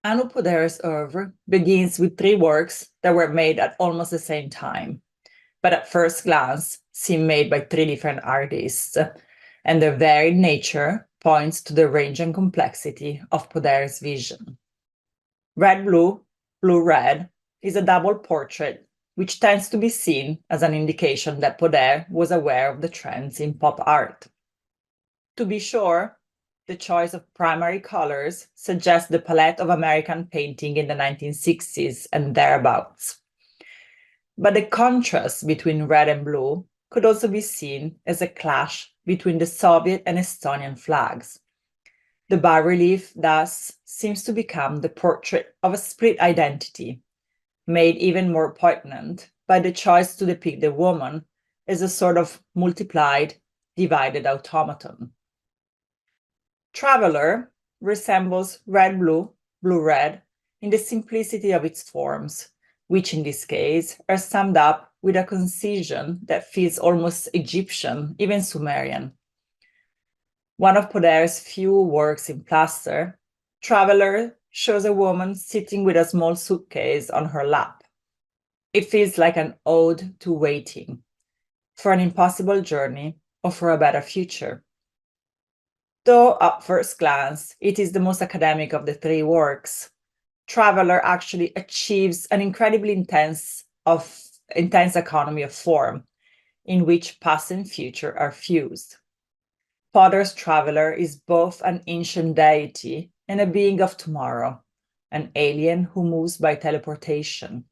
Anu Põder's oeuvre begins with 3 works that were made at almost the same time, but at first glance seem made by 3 different artists, and their varied nature points to the range and complexity of Põder's vision. Red-blue, blue-red is a double portrait, which tends to be seen as an indication that Põder was aware of the trends in pop art. To be sure, the choice of primary colors suggests the palette of American painting in the 1960s and thereabouts. But the contrast between red and blue could also be seen as a clash between the Soviet and Estonian flags. The bas-relief thus seems to become the portrait of a split identity, made even more poignant by the choice to depict the woman as a sort of multiplied, divided automaton. Traveler resembles red-blue, blue-red in the simplicity of its forms, which in this case are summed up with a concision that feels almost Egyptian, even Sumerian. One of Põder's few works in plaster, Traveler shows a woman sitting with a small suitcase on her lap. It feels like an ode to waiting, for an impossible journey or for a better future. Though at first glance it is the most academic of the 3 works, Traveler actually achieves an incredibly intense economy of form, in which past and future are fused. Põder's Traveler is both an ancient deity and a being of tomorrow, an alien who moves by teleportation.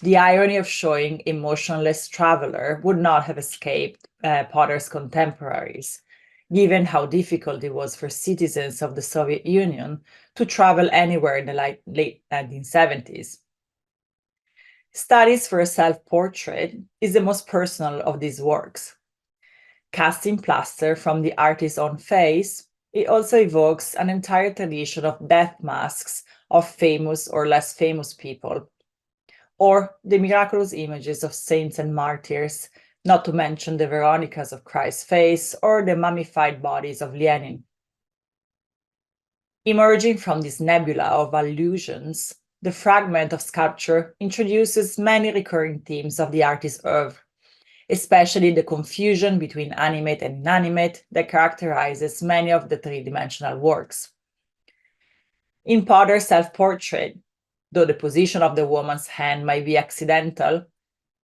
The irony of showing a motionless traveler would not have escaped Põder's contemporaries, given how difficult it was for citizens of the Soviet Union to travel anywhere in the late 1970s. Studies for a self-portrait is the most personal of these works. Cast in plaster from the artist's own face, it also evokes an entire tradition of death masks of famous or less famous people, or the miraculous images of saints and martyrs, not to mention the Veronicas of Christ's face or the mummified bodies of Lenin. Emerging from this nebula of allusions, the fragment of sculpture introduces many recurring themes of the artist's oeuvre, especially the confusion between animate and inanimate that characterizes many of the 3-dimensional works. In Põder's self-portrait, though the position of the woman's hand might be accidental,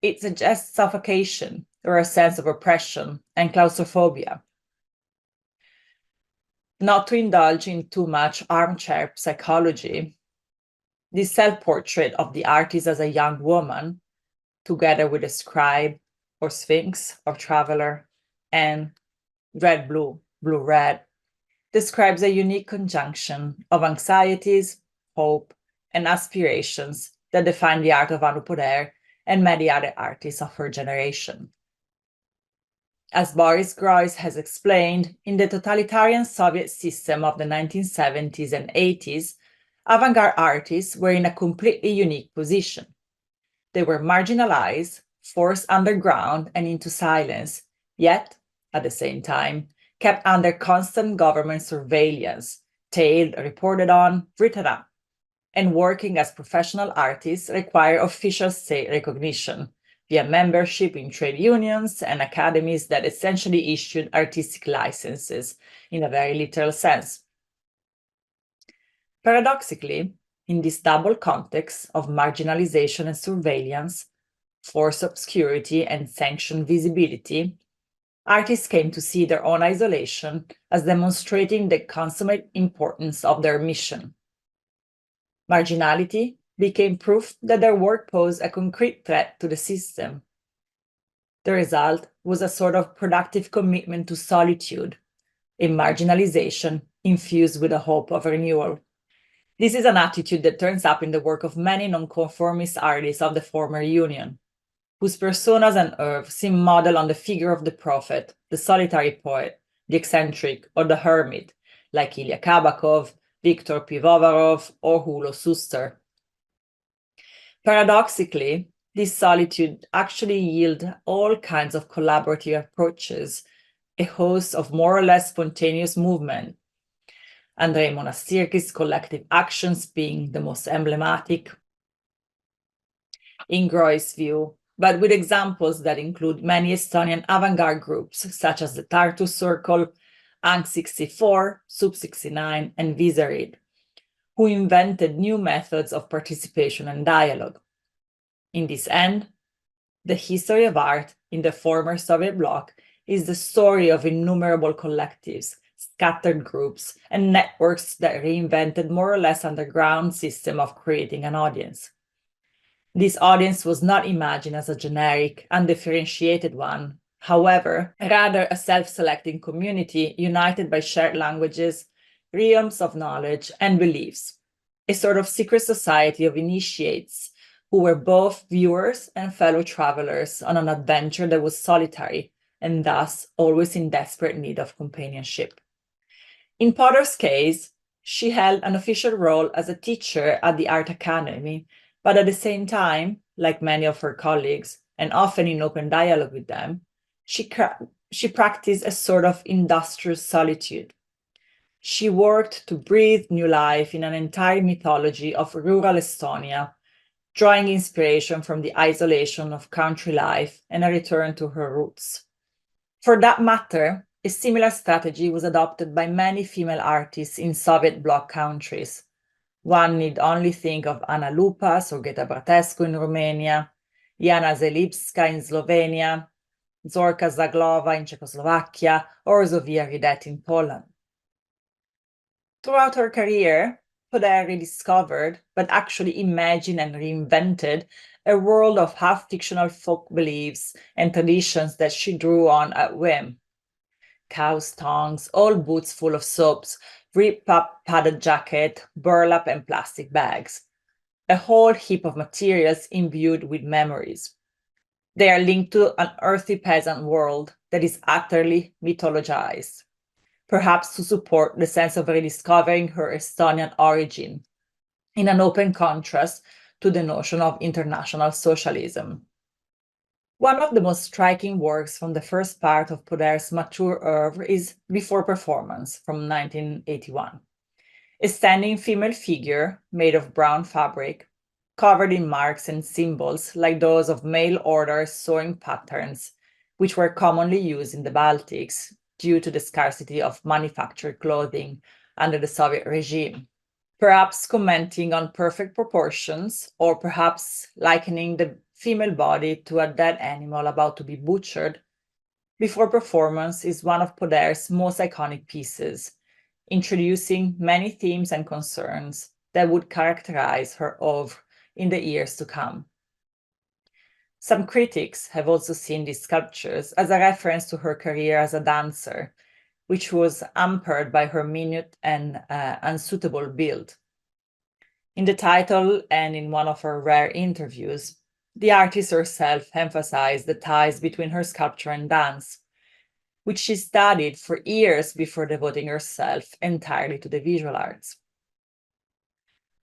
it suggests suffocation or a sense of oppression and claustrophobia. Not to indulge in too much armchair psychology, this self-portrait of the artist as a young woman, together with a scribe or sphinx or traveler, and red-blue, blue-red, describes a unique conjunction of anxieties, hope, and aspirations that define the art of Anu Põder and many other artists of her generation. As Boris Groys has explained, in the totalitarian Soviet system of the 1970s and 80s, avant-garde artists were in a completely unique position. They were marginalized, forced underground and into silence, yet, at the same time, kept under constant government surveillance, tailed, reported on, written up, and working as professional artists require official state recognition via membership in trade unions and academies that essentially issued artistic licenses in a very literal sense. Paradoxically, in this double context of marginalization and surveillance, forced obscurity and sanctioned visibility, artists came to see their own isolation as demonstrating the consummate importance of their mission. Marginality became proof that their work posed a concrete threat to the system. The result was a sort of productive commitment to solitude, a marginalization infused with a hope of renewal. This is an attitude that turns up in the work of many nonconformist artists of the former Union, whose personas and oeuvre seem modeled on the figure of the prophet, the solitary poet, the eccentric, or the hermit, like Ilya Kabakov, Viktor Pivovarov, or Hulo Suster. Paradoxically, this solitude actually yields all kinds of collaborative approaches, a host of more or less spontaneous movement, Andrei Monastirski's collective actions being the most emblematic in Groy's view, but with examples that include many Estonian avant-garde groups, such as the Tartu Circle, Ang 64, Sub 69, and Viserid, who invented new methods of participation and dialogue. In this end, the history of art in the former Soviet bloc is the story of innumerable collectives, scattered groups, and networks that reinvented more or less underground system of creating an audience. This audience was not imagined as a generic, undifferentiated one, however, rather a self-selecting community united by shared languages, realms of knowledge, and beliefs, a sort of secret society of initiates who were both viewers and fellow travelers on an adventure that was solitary and thus always in desperate need of companionship. In Põder's case, she held an official role as a teacher at the Art Academy, but at the same time, like many of her colleagues, and often in open dialogue with them, she practiced a sort of industrious solitude. She worked to breathe new life in an entire mythology of rural Estonia, drawing inspiration from the isolation of country life and a return to her roots. For that matter, a similar strategy was adopted by many female artists in Soviet bloc countries. One need only think of Ana Lupas or Geta Bratescu in Romania, Jana Zelipska in Slovenia, Zorka Zaglova in Czechoslovakia, or Zofia Ridet in Poland. Throughout her career, Põder rediscovered, but actually imagined and reinvented, a world of half-fictional folk beliefs and traditions that she drew on at whim. Cow's tongues, old boots full of soaps, ripped-up padded jacket, burlap and plastic bags. A whole heap of materials imbued with memories. They are linked to an earthy peasant world that is utterly mythologized, perhaps to support the sense of rediscovering her Estonian origin, in an open contrast to the notion of international socialism. One of the most striking works from the first part of Põder's mature oeuvre is Before Performance from 1981. A standing female figure made of brown fabric, covered in marks and symbols like those of mail-order sewing patterns, which were commonly used in the Baltics due to the scarcity of manufactured clothing under the Soviet regime. Perhaps commenting on perfect proportions, or perhaps likening the female body to a dead animal about to be butchered, Before Performance is one of Põder's most iconic pieces, introducing many themes and concerns that would characterize her oeuvre in the years to come. Some critics have also seen these sculptures as a reference to her career as a dancer, which was hampered by her minute and unsuitable build. In the title and in one of her rare interviews, the artist herself emphasized the ties between her sculpture and dance, which she studied for years before devoting herself entirely to the visual arts.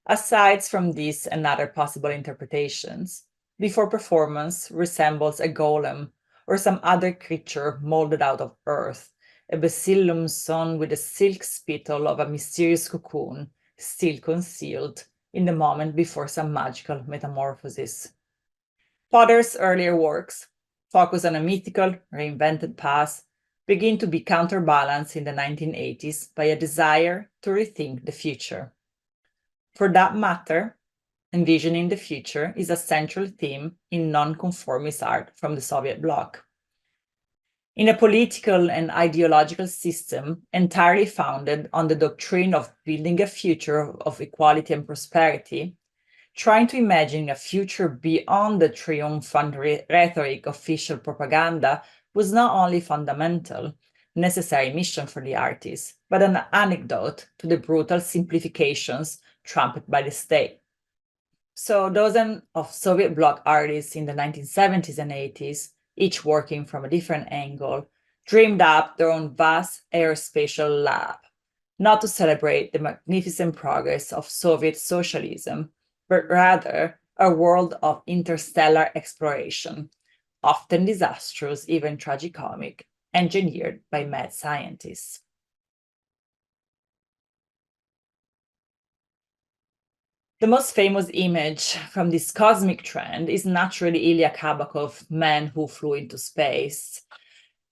Aside from these and other possible interpretations, Before Performance resembles a golem or some other creature molded out of earth, a bacillum sewn with the silk spittle of a mysterious cocoon, still concealed in the moment before some magical metamorphosis. Põder's earlier works, focused on a mythical, reinvented past, begin to be counterbalanced in the 1980s by a desire to rethink the future. For that matter, envisioning the future is a central theme in nonconformist art from the Soviet bloc. In a political and ideological system entirely founded on the doctrine of building a future of equality and prosperity, trying to imagine a future beyond the triumphant rhetoric of official propaganda was not only fundamental, necessary mission for the artist, but an anecdote to the brutal simplifications trumped by the state. So dozens of Soviet bloc artists in the 1970s and 80s, each working from a different angle, dreamed up their own vast aerospatial lab, not to celebrate the magnificent progress of Soviet socialism, but rather a world of interstellar exploration, often disastrous, even tragicomic, engineered by mad scientists. The most famous image from this cosmic trend is naturally Ilya Kabakov's Man Who Flew into Space.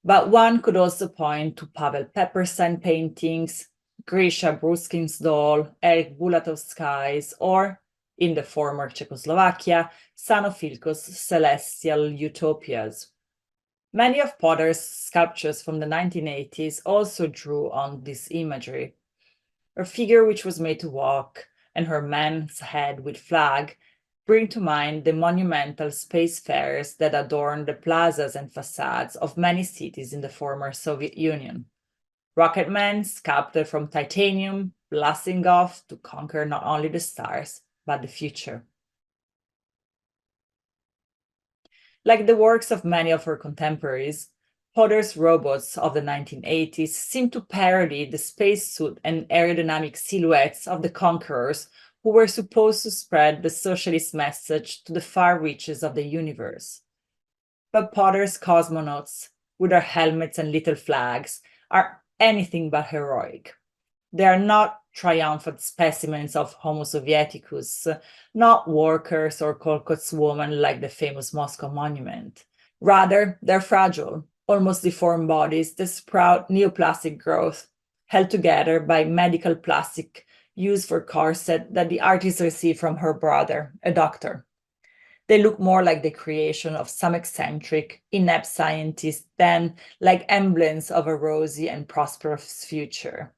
But one could also point to Pavel Pepperstein paintings, Grisha Bruskin's doll, Eric Bulatov's skies, or, in the former Czechoslovakia, Sano Filko's celestial utopias. Many of Põder's sculptures from the 1980s also drew on this imagery. Her figure, which was made to walk, and her man's head with flag bring to mind the monumental spacefares that adorn the plazas and facades of many cities in the former Soviet Union. Rocket men sculpted from titanium, blasting off to conquer not only the stars, but the future. Like the works of many of her contemporaries, Põder's robots of the 1980s seem to parody the spacesuit and aerodynamic silhouettes of the conquerors who were supposed to spread the socialist message to the far reaches of the universe. But Põder's cosmonauts, with their helmets and little flags, are anything but heroic. They are not triumphant specimens of Homo Sovieticus, not workers or Kolkot's woman like the famous Moscow monument. Rather, they're fragile, almost deformed bodies that sprout neoplastic growth, held together by medical plastic used for corset that the artist received from her brother, a doctor. They look more like the creation of some eccentric, inept scientist than like emblems of a rosy and prosperous future.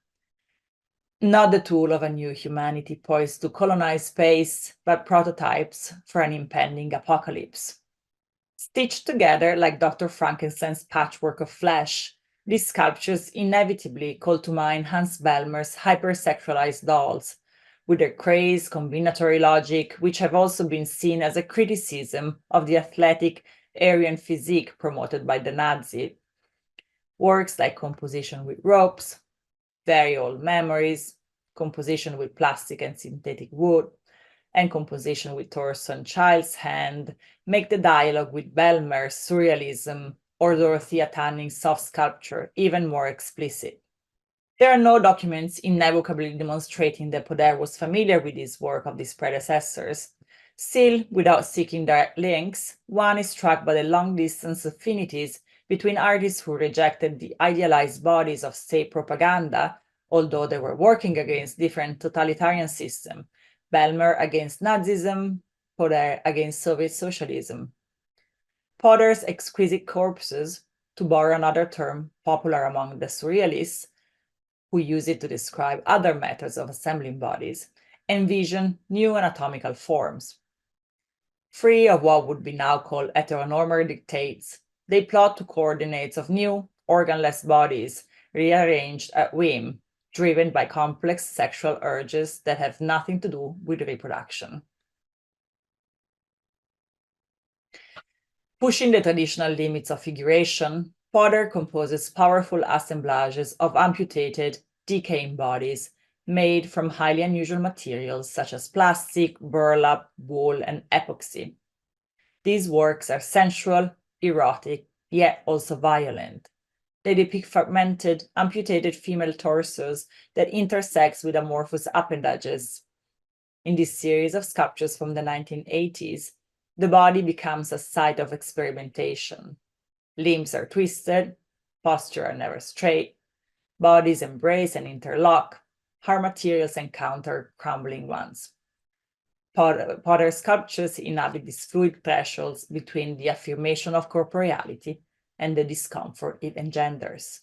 Not the tool of a new humanity poised to colonize space, but prototypes for an impending apocalypse. Stitched together like Dr. Frankenstein's patchwork of flesh, these sculptures inevitably call to mind Hans Bellmer's hypersexualized dolls, with their crazed combinatory logic, which have also been seen as a criticism of the athletic Aryan physique promoted by the Nazi. Works like composition with ropes, very old memories, composition with plastic and synthetic wood, and composition with torso and child's hand make the dialogue with Bellmer's surrealism or Dorothea Tanning's soft sculpture even more explicit. There are no documents inequivocally demonstrating that Põder was familiar with this work of his predecessors. Still, without seeking direct links, one is struck by the long-distance affinities between artists who rejected the idealized bodies of state propaganda, although they were working against different totalitarian systems, Bellmer against Nazism, Põder against Soviet socialism. Põder's exquisite corpses, to borrow another term popular among the surrealists, who use it to describe other methods of assembling bodies, envision new anatomical forms. Free of what would be now called heteronormative dictates, they plot to coordinates of new, organless bodies rearranged at whim, driven by complex sexual urges that have nothing to do with reproduction. Pushing the traditional limits of figuration, Põder composes powerful assemblages of amputated, decaying bodies made from highly unusual materials such as plastic, burlap, wool, and epoxy. These works are sensual, erotic, yet also violent. They depict fragmented, amputated female torsos that intersect with amorphous appendages. In this series of sculptures from the 1980s, the body becomes a site of experimentation. Limbs are twisted, posture are never straight, bodies embrace and interlock, hard materials encounter crumbling ones. Põder's sculptures inhabit these fluid thresholds between the affirmation of corporeality and the discomfort it engenders.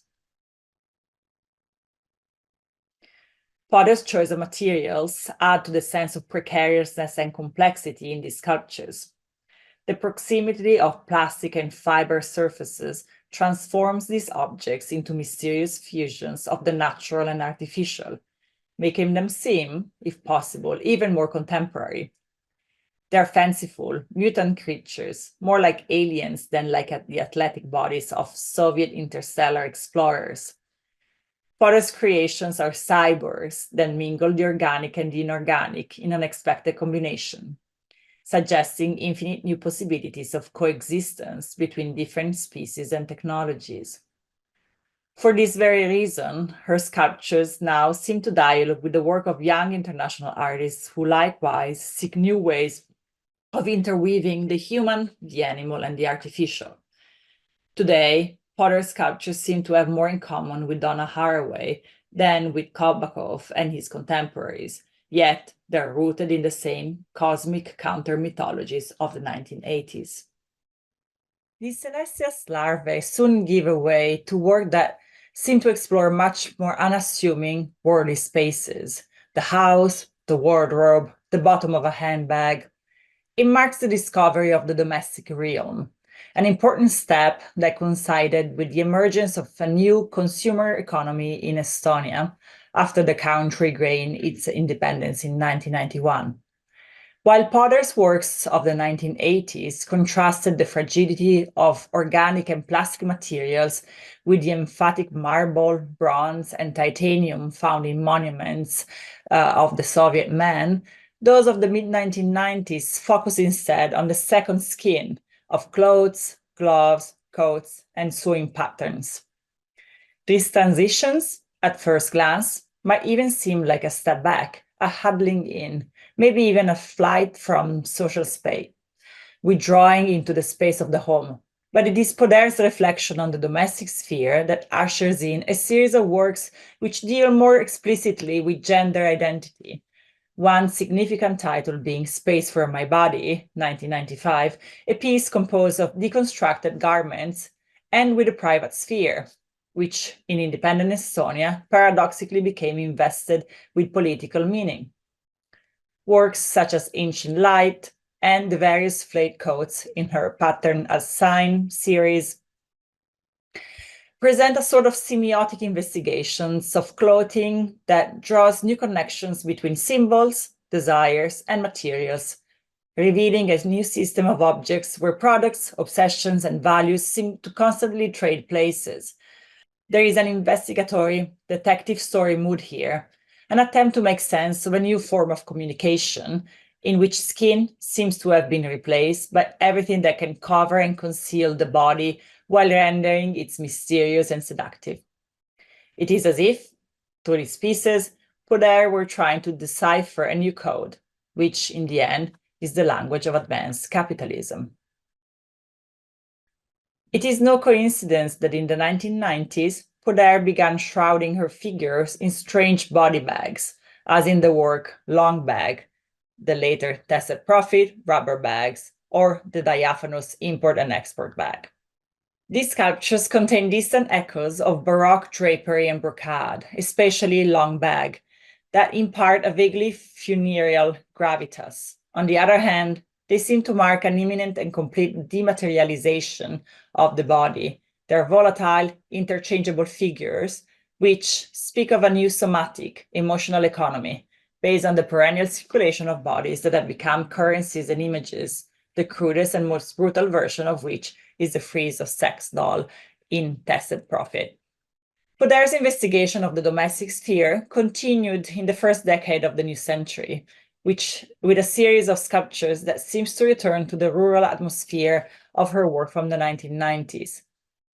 Põder's choice of materials add to the sense of precariousness and complexity in these sculptures. The proximity of plastic and fiber surfaces transforms these objects into mysterious fusions of the natural and artificial, making them seem, if possible, even more contemporary. They are fanciful, mutant creatures, more like aliens than like the athletic bodies of Soviet interstellar explorers. Põder's creations are cyborgs that mingle the organic and the inorganic in an unexpected combination, suggesting infinite new possibilities of coexistence between different species and technologies. For this very reason, her sculptures now seem to dialogue with the work of young international artists who likewise seek new ways of interweaving the human, the animal, and the artificial. Today, Potter's sculptures seem to have more in common with Donna Haraway than with Kobakov and his contemporaries, yet they're rooted in the same cosmic counter-mythologies of the 1980s. These celestial larvae soon give way to work that seem to explore much more unassuming worldly spaces: the house, the wardrobe, the bottom of a handbag. It marks the discovery of the domestic realm, an important step that coincided with the emergence of a new consumer economy in Estonia after the country gained its independence in 1991. While Potter's works of the 1980s contrasted the fragility of organic and plastic materials with the emphatic marble, bronze, and titanium found in monuments of the Soviet men, those of the mid-1990s focus instead on the second skin of clothes, gloves, coats, and sewing patterns. These transitions, at first glance, might even seem like a step back, a huddling in, maybe even a flight from social space, withdrawing into the space of the home. But it is Põder's reflection on the domestic sphere that ushers in a series of works which deal more explicitly with gender identity. One significant title being Space for My Body, 1995, a piece composed of deconstructed garments, and with the private sphere, which in independent Estonia paradoxically became invested with political meaning. Works such as Ancient Light and the various flayed coats in her Pattern as Sign series present a sort of semiotic investigations of clothing that draws new connections between symbols, desires, and materials, revealing a new system of objects where products, obsessions, and values seem to constantly trade places. There is an investigatory, detective story mood here, an attempt to make sense of a new form of communication in which skin seems to have been replaced by everything that can cover and conceal the body while rendering it mysterious and seductive. It is as if, through these pieces, Põder were trying to decipher a new code, which in the end is the language of advanced capitalism. It is no coincidence that in the 1990s, Põder began shrouding her figures in strange body bags, as in the work Long Bag, the later Tested Profit rubber bags, or the diaphanous import and export bag. These sculptures contain distant echoes of Baroque drapery and brocade, especially Long Bag, that impart a vaguely funereal gravitas. On the other hand, they seem to mark an imminent and complete dematerialization of the body. They're volatile, interchangeable figures, which speak of a new somatic, emotional economy, based on the perennial circulation of bodies that have become currencies and images, the crudest and most brutal version of which is the frieze of sex doll in Tested Profit. Põder's investigation of the domestic sphere continued in the first decade of the new century, with a series of sculptures that seems to return to the rural atmosphere of her work from the 1990s.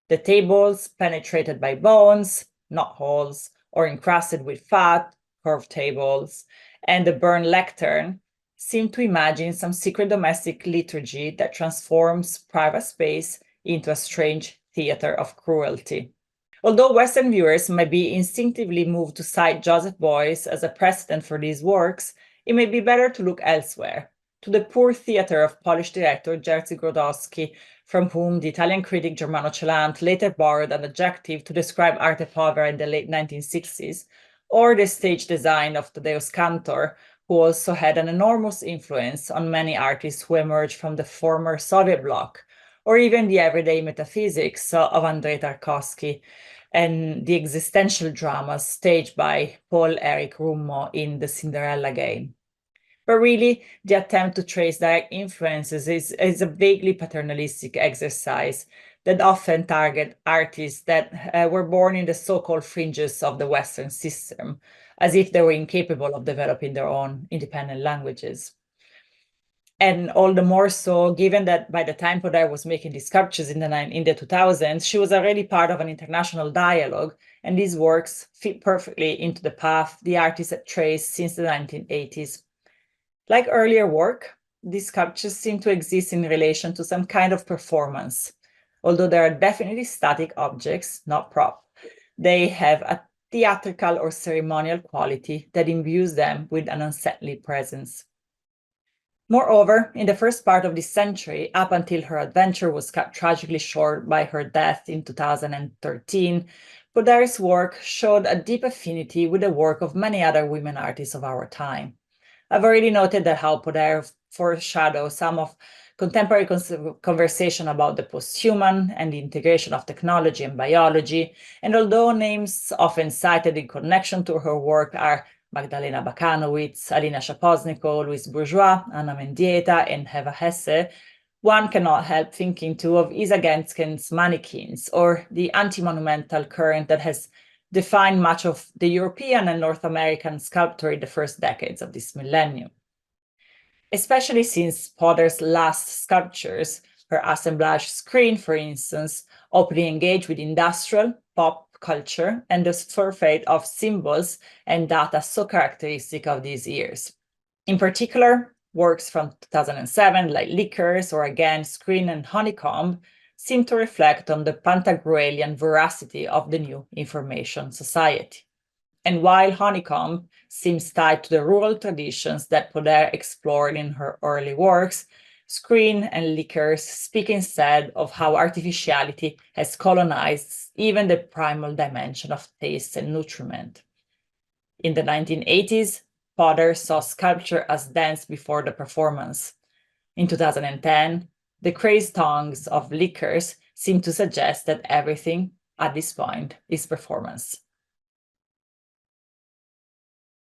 The tables penetrated by bones, not holes, or encrusted with fat, curved tables, and the burned lectern seem to imagine some secret domestic liturgy that transforms private space into a strange theater of cruelty. Although Western viewers might be instinctively moved to cite Joseph Beuys as a precedent for these works, it may be better to look elsewhere, to the poor theater of Polish director Jerzy Grodowski, from whom the Italian critic Germano Celant later borrowed an adjective to describe arte povera in the late 1960s, or the stage design of Tadeusz Kantor, who also had an enormous influence on many artists who emerged from the former Soviet bloc, or even the everyday metaphysics of Andrei Tarkovsky and the existential dramas staged by Paul-Eric Rummo in The Cinderella Game. But really, the attempt to trace direct influences is a vaguely paternalistic exercise that often target artists that were born in the so-called fringes of the Western system, as if they were incapable of developing their own independent languages. And all the more so, given that by the time Põder was making these sculptures in the 2000s, she was already part of an international dialogue, and these works fit perfectly into the path the artist had traced since the 1980s. Like earlier work, these sculptures seem to exist in relation to some kind of performance. Although they are definitely static objects, not prop, they have a theatrical or ceremonial quality that imbues them with an unsettling presence. Moreover, in the first part of this century, up until her adventure was cut tragically short by her death in 2013, Põder's work showed a deep affinity with the work of many other women artists of our time. I've already noted that how Põder foreshadows some of contemporary conversation about the post-human and the integration of technology and biology, and although names often cited in connection to her work are Magdalena Abakanowicz, Alina Szapocznikow, Louise Bourgeois, Anna Mendieta, and Eva Hesse, one cannot help thinking too of Isa Gensken's mannequins, or the anti-monumental current that has defined much of the European and North American sculpture in the first decades of this millennium. Especially since Põder's last sculptures, her assemblage screen, for instance, openly engaged with industrial, pop culture and the surfeit of symbols and data so characteristic of these years. In particular, works from 2007 like Liquors or again Screen and Honeycomb seem to reflect on the Pantagruelian veracity of the new information society. And while Honeycomb seems tied to the rural traditions that Põder explored in her early works, Screen and Liquors speak instead of how artificiality has colonized even the primal dimension of taste and nutriment. In the 1980s, Põder saw sculpture as dance before the performance. In 2010, the crazed tongues of Liquors seem to suggest that everything at this point is performance.